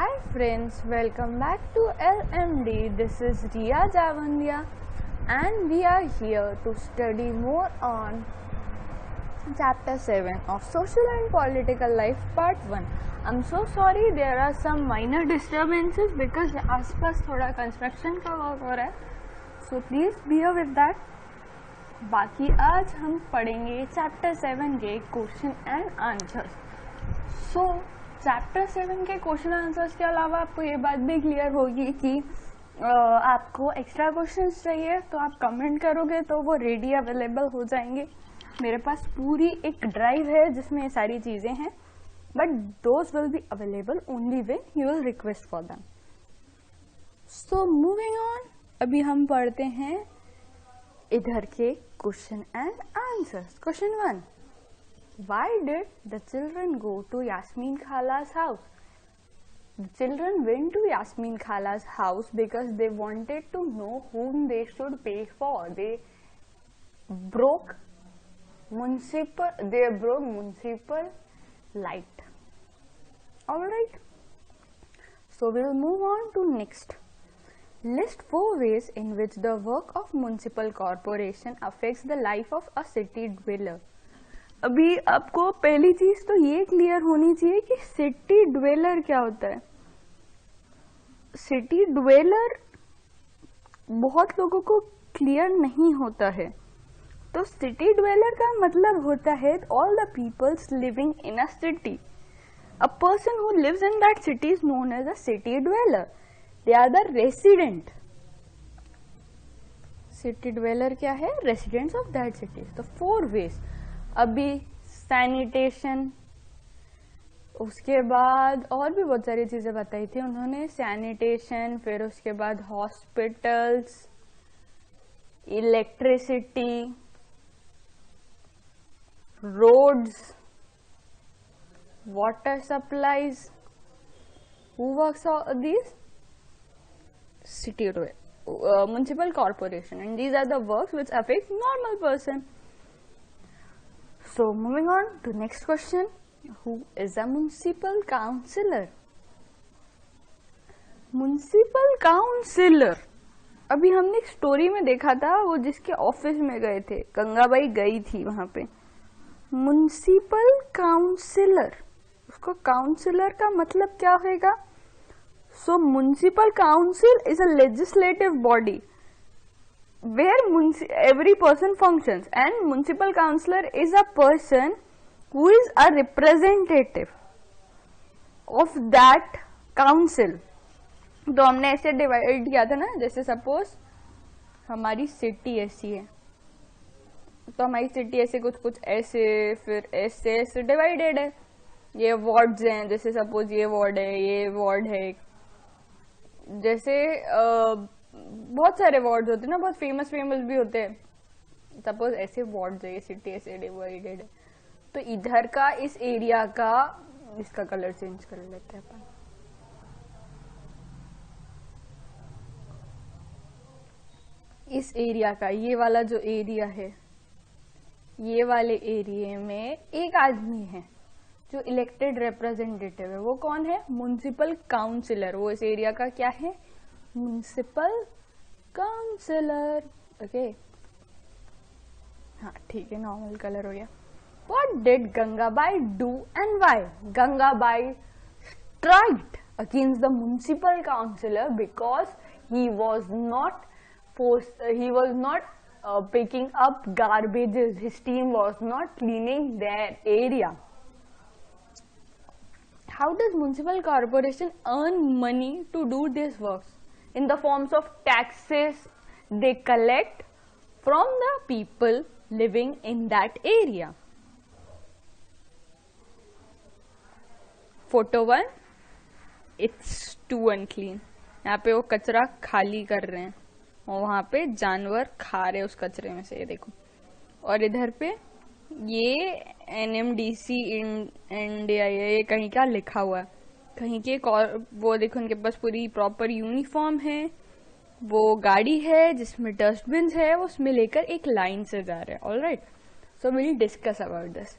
Hi friends, welcome back to LMD. This is Riya Javandia and we are here to study more on chapter 7 of Social and Political Life part 1. I'm so sorry there are some minor disturbances because आसपास थोड़ा construction का work हो रहा है. So please bear with that. बाकी आज हम पढ़ेंगे चैप्टर 7 के question and answers. So chapter 7 के क्वेश्चन आंसर्स के अलावा आपको ये बात भी क्लियर होगी कि आपको एक्स्ट्रा क्वेश्चंस चाहिए तो आप कमेंट करोगे तो वो रेडी अवेलेबल हो जाएंगे. मेरे पास पूरी एक ड्राइव है जिसमें ये सारी चीज़ें हैं, but those will be available only way you will request for them. So moving on, अभी हम पढ़ते हैं इधर के question and answers. Question 1, why did the children go to Yasmin Khala's house? The children went to Yasmin Khala's house because they wanted to know whom they should pay for. They broke municipal light. Alright, so we'll move on to next. List 4 ways in which the work of municipal corporation affects the life of a city dweller. अभी आपको पहली चीज तो ये clear होनी चाहिए कि city dweller क्या होता है. सिटी ड्वेलर बहुत लोगों को क्लियर नहीं होता है. तो सिटी ड्वेलर का मतलब होता है all the peoples living in a city. A person who lives in that city is known as a city dweller. They are the resident. City dweller क्या है? Residents of that city. तो 4 veg. अभी sanitation, उसके बाद और भी बहुत सारी चीजें बताई थी उन्होंने. सैनिटेशन, फिर उसके बाद hospitals, electricity, roads, water supplies. Who works on this? City municipal corporation, and these are the works which affect normal person. So moving on to next question, who is a municipal councillor? Municipal councillor, अभी हमने एक story में देखा था, वो जिसके office में गए थे, गंगाबाई गई थी वहां पे. म्युनिसिपल काउंसिलर, उसको काउंसिलर का मतलब क्या होगा? So municipal council is a legislative body where every person functions, and municipal councillor is a person who is a representative of that council. तो हमने ऐसे डिवाइड किया था ना, जैसे सपोज हमारी सिटी ऐसी है तो हमारी सिटी ऐसे कुछ कुछ ऐसे, फिर ऐसे ऐसे डिवाइडेड है. ये वार्ड्स हैं, जैसे सपोज ये वार्ड है, ये वार्ड है. जैसे बहुत सारे वार्ड्स होते हैं ना, बहुत फेमस भी होते हैं. सपोज ऐसे वार्ड्स है, ये सिटी ऐसे डिवाइडेड है. तो इधर का इस एरिया का, इसका कलर चेंज कर लेते हैं अपन. इस एरिया का ये वाला जो एरिया है, ये वाले एरिया में एक आदमी है जो इलेक्टेड रिप्रेजेंटेटिव है. वो कौन है? Municipal councillor. वो इस एरिया का क्या है? Municipal councillor. ओके, हाँ ठीक है, नॉर्मल कलर हो गया. What did Gangabai do and why? Gangabai striked against the municipal councillor because he was not picking up garbages. His team was not cleaning their area. How does municipal corporation earn money to do these works? In the forms of taxes they collect from the people living in that area. Photo 1, it's too unclean. यहाँ पे वो कचरा खाली कर रहे हैं और वहाँ पे जानवर खा रहे हैं उस कचरे में से, ये देखो. और इधर पे ये NMDC इंडिया, ये कहीं का लिखा हुआ है, कहीं के वो देखो उनके पास पूरी प्रॉपर यूनिफॉर्म है. वो गाड़ी है जिसमें डस्टबिन है, उसमें लेकर एक लाइन से जा रहे हैं. Alright, so will discuss about this.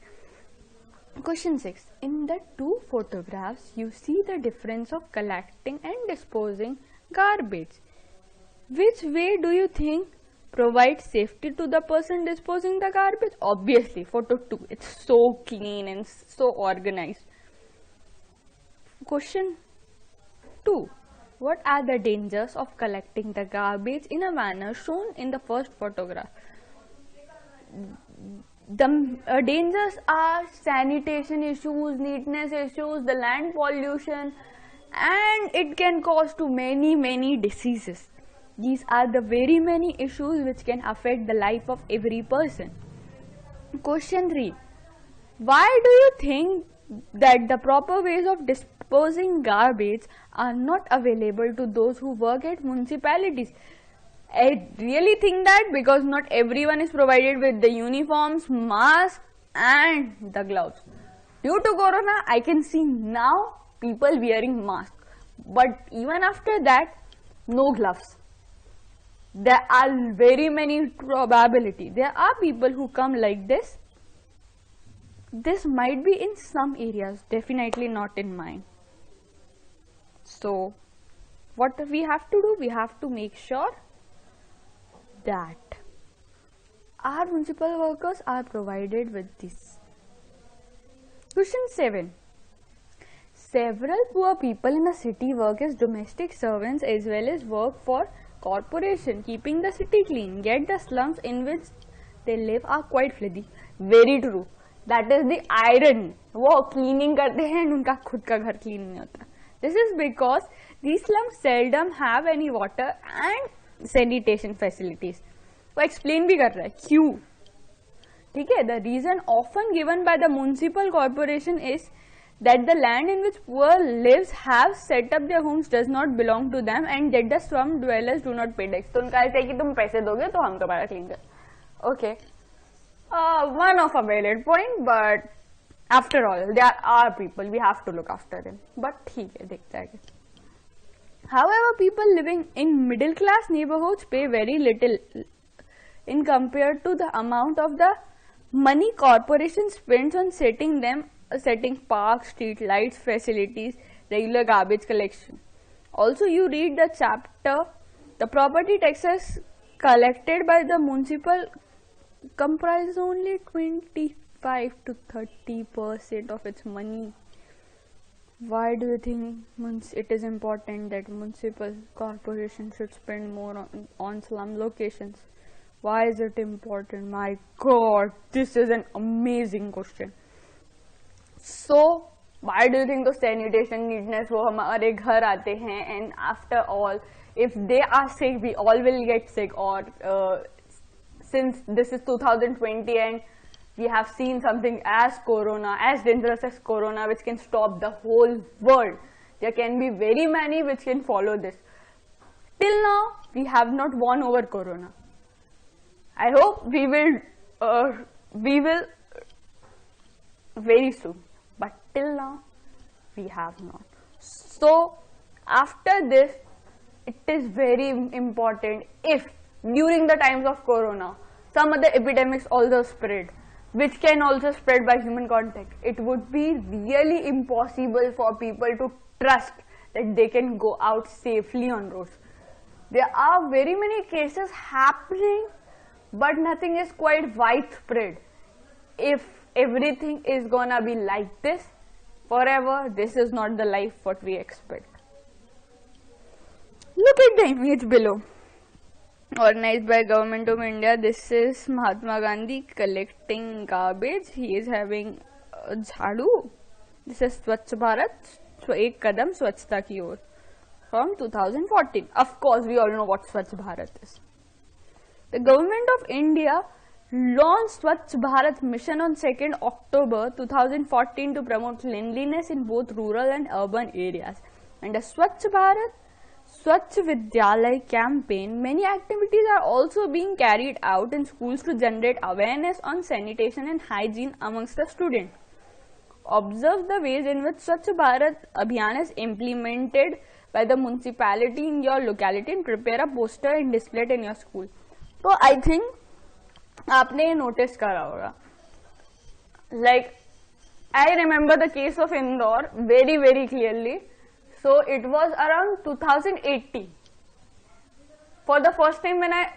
Question 6. In the two photographs, you see the difference of collecting and disposing garbage. Which way do you think provides safety to the person disposing the garbage? Obviously, photo 2. It's so clean and so organized. Question 2. What are the dangers of collecting the garbage in a manner shown in the first photograph? The dangers are sanitation issues, neatness issues, the land pollution, and it can cause to many diseases. These are the very many issues which can affect the life of every person. Question 3. Why do you think that the proper ways of disposing garbage are not available to those who work at municipalities? I really think that because not everyone is provided with the uniforms, masks and the gloves. Due to corona, I can see now people wearing masks. But even after that, no gloves. There are very many probability. There are people who come like this. This might be in some areas, definitely not in mine. So, what we have to do? We have to make sure that our municipal workers are provided with this. Question 7. Several poor people in a city work as domestic servants as well as work for corporation, keeping the city clean. Yet the slums in which they live are quite filthy. Very true. That is the irony. वो cleaning करते हैं and उनका खुद का घर clean नहीं होता. This is because these slums seldom have any water and sanitation facilities. वो explain भी कर रहा है क्यों. ठीक है. The reason often given by the municipal corporation is that the land in which poor lives have set up their homes does not belong to them and that the slum dwellers do not pay tax. तो उनका ऐसा है कि तुम पैसे दोगे तो हम तुम्हारा क्लीन कर. Okay. One of a valid point, but after all, there are people, we have to look after them. But ठीक है, देखते हैं. However, people living in middle class neighborhoods pay very little in compared to the amount of the money corporation spends on setting parks, street lights, facilities, regular garbage collection. Also, you read the chapter, the property taxes collected by the municipal comprise only 25 to 30% of its money. Why do you think it is important that municipal corporation should spend more on slum locations? Why is it important? My God, this is an amazing question. So, why do you think the sanitation neatness वो हमारे घर आते हैं and after all, if they are sick, we all will get sick or since this is 2020 and we have seen something as corona, as dangerous as corona which can stop the whole world. There can be very many which can follow this. Till now, we have not won over corona. I hope we will very soon. But till now, we have not. So, after this, it is very important if during the times of corona, some other epidemics also spread, which can also spread by human contact. It would be really impossible for people to trust that they can go out safely on roads. There are very many cases happening, but nothing is quite widespread. If everything is gonna be like this forever, this is not the life what we expect. Look at the image below. Organized by Government of India, this is Mahatma Gandhi collecting garbage. He is having a jhadu. This is Swachh Bharat, so एक कदम स्वच्छता की ओर from 2014. Of course, we all know what Swachh Bharat is. The Government of India launched Swachh Bharat mission on 2nd October 2014 to promote cleanliness in both rural and urban areas. Under Swachh Bharat, Swachh Vidyalay campaign, many activities are also being carried out in schools to generate awareness on sanitation and hygiene amongst the students. Observe the ways in which Swachh Bharat Abhiyan is implemented by the municipality in your locality and prepare a poster and display it in your school. So I think आपने ये notice करा होगा, like I remember the case of Indore very, very clearly. So it was around 2018. For the first time when I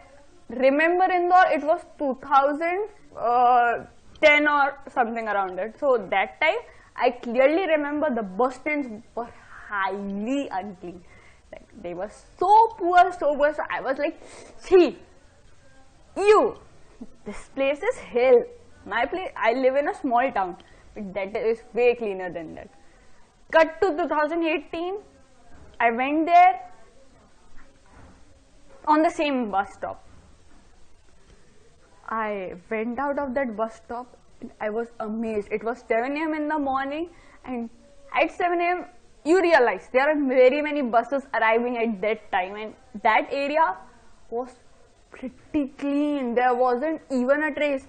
remember Indore, it was 2010 or something around it. So that time I clearly remember the bus stands were highly unclean. Like they were so poor, so poor. So I was like, see, this place is hell. My place, I live in a small town, but that is way cleaner than that. Cut to 2018, I went there on the same bus stop. I went out of that bus stop and I was amazed. It was 7 a.m. in the morning, and at 7 a.m. you realize there are very many buses arriving at that time, and that area was pretty clean. There wasn't even a trace.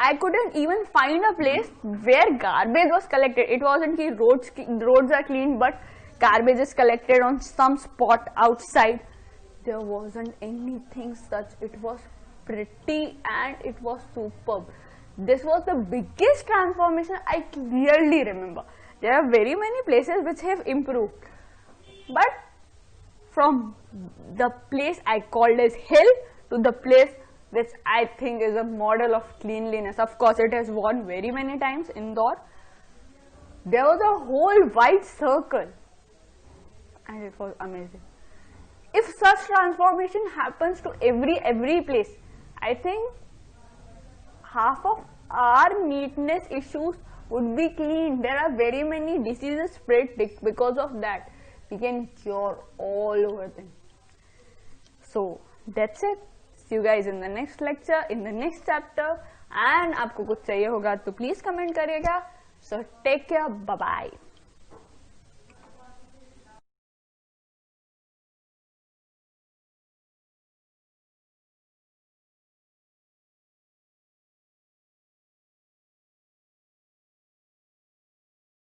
I couldn't even find a place where garbage was collected. It wasn't that roads are clean, but garbage is collected on some spot outside. There wasn't anything such. It was pretty and it was superb. This was the biggest transformation I clearly remember. There are very many places which have improved, but from the place I called as hell to the place which I think is a model of cleanliness. Of course, it has won very many times, Indore. There was a whole wide circle and it was amazing. If such transformation happens to every place, I think half of our neatness issues would be clean. There are very many diseases spread because of that. We can cure all over them. So that's it. See you guys in the next lecture, in the next chapter. And आपको कुछ चाहिए होगा तो please comment करिएगा. So take care. Bye bye.